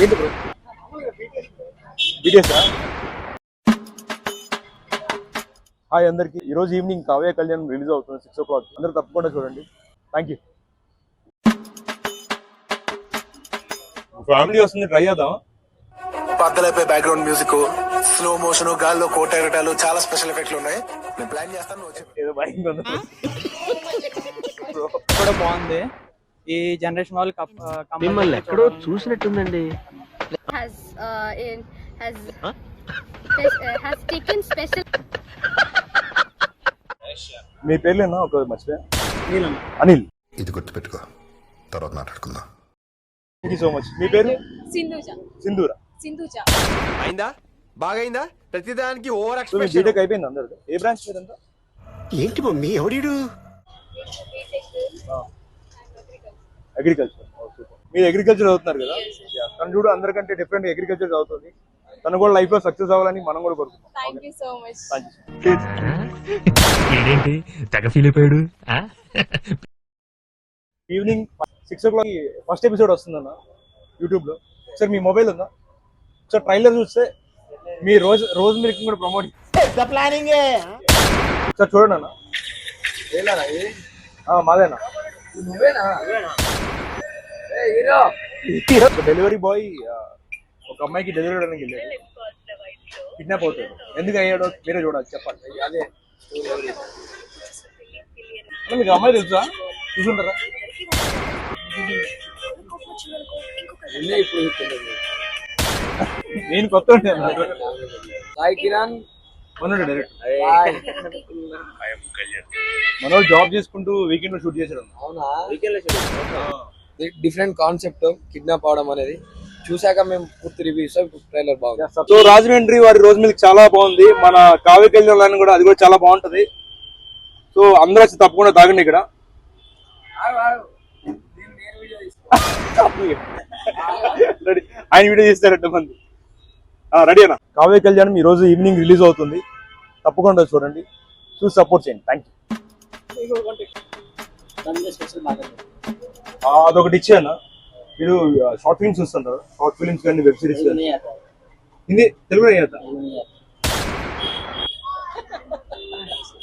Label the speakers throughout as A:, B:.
A: ఏంటి bro BTS? Hi అందరికి. ఈరోజు ఈవినింగ్ కావ్య కళ్యాణ్ రిలీజ్ అవుతుంది 6 o'clock. అందరూ తప్పకుండా చూడండి. Thank you. ఫ్యామిలీ వస్తుంది, ట్రై చేద్దాం.
B: పద్దలపై బ్యాక్గ్రౌండ్ మ్యూజిక్, స్లో మోషన్, గాల్లో కోట ఎగటాలు, చాలా స్పెషల్ ఎఫెక్ట్లు ఉన్నాయి. నేను ప్లాన్ చేస్తాను.
A: ఏదో భయంగా ఉంది.
C: కూడా బాగుంది. ఈ జనరేషన్ వాళ్ళు
D: మిమ్మల్ని ఎక్కడో చూసినట్టుందండి.
E: has taken special.
A: మీ పేర్లేనా? ఒక మర్చిపోయా. అనిల్.
B: ఇది గుర్తుపెట్టుకో, తర్వాత మాట్లాడుకుందాం.
A: Thank you so much. మీ పేరు? సింధూర.
D: అయిందా? బాగైందా? ప్రతిదానికి ఓవర్
A: సో మీ బీటెక్ అయిపోయింది అందరు? ఏ బ్రాంచ్ మీదంతా?
D: ఏంటి మమ్మీ ఎవడీడు?
A: అగ్రికల్చర్. మీరు అగ్రికల్చర్ చదువుతున్నారు కదా, తను చూడు అందరికంటే డిఫరెంట్ అగ్రికల్చర్ చదువుతుంది. తను కూడా లైఫ్ లో సక్సెస్ అవ్వాలని మనం కూడా కోరుకుంటాం.
E: Thank you so much.
F: ఏంటి తెగ ఫీల్ అయిపోయాడు.
A: ఈవినింగ్ 6 o'clock ఫస్ట్ ఎపిసోడ్ వస్తుందన్న యూట్యూబ్ లో. సార్ మీ మొబైల్ ఉందా? సార్ ట్రైలర్ చూస్తే మీ రోజు మిల్క్ కూడా ప్రమోట్ ప్లానింగ్. సార్ చూడండి అన్న. మాదేనా? డెలివరీ బాయ్ ఒక అమ్మాయికి డెలివరీ ఇవ్వడానికి వెళ్ళాడు, కిడ్నాప్ అవుతాడు. ఎందుకు అయ్యాడో మీరే చూడాలి, చెప్పండి. అదే మీకు అమ్మాయి తెలుసా? చూసుంటారా? నేను కొత్త మనోడు జాబ్ చేసుకుంటూ వీకెండ్ లో షూట్ చేశాడు.
G: డిఫరెంట్ కాన్సెప్ట్ కిడ్నాప్ అవడం అనేది చూసాక మేము పూర్తి రివ్యూ ఇస్తాం. ట్రైలర్ బాగుంది.
A: సో రాజమండ్రి వారి రోజు మిల్క్ చాలా బాగుంది. మన కావ్య కళ్యాణ్ కూడా అది కూడా చాలా బాగుంటది. సో అందరూ వచ్చి తప్పకుండా తాగండి ఇక్కడ. ఆయన వీడియో చేస్తారంట మంది. రెడీ అన్న. కావ్య కళ్యాణ్ ఈ రోజు ఈవినింగ్ రిలీజ్ అవుతుంది, తప్పకుండా చూడండి, చూసి సపోర్ట్ చేయండి. Thank you. అదొకటి ఇచ్చే అన్న. మీరు షార్ట్ ఫిల్మ్స్ చూస్తుంటారు? షార్ట్ ఫిల్మ్స్ కానీ వెబ్ సిరీస్ కానీ హిందీ తెలుగులో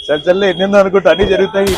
A: సరే సర్లే ఎన్నెందో అనుకుంటా అన్ని జరుగుతాయి.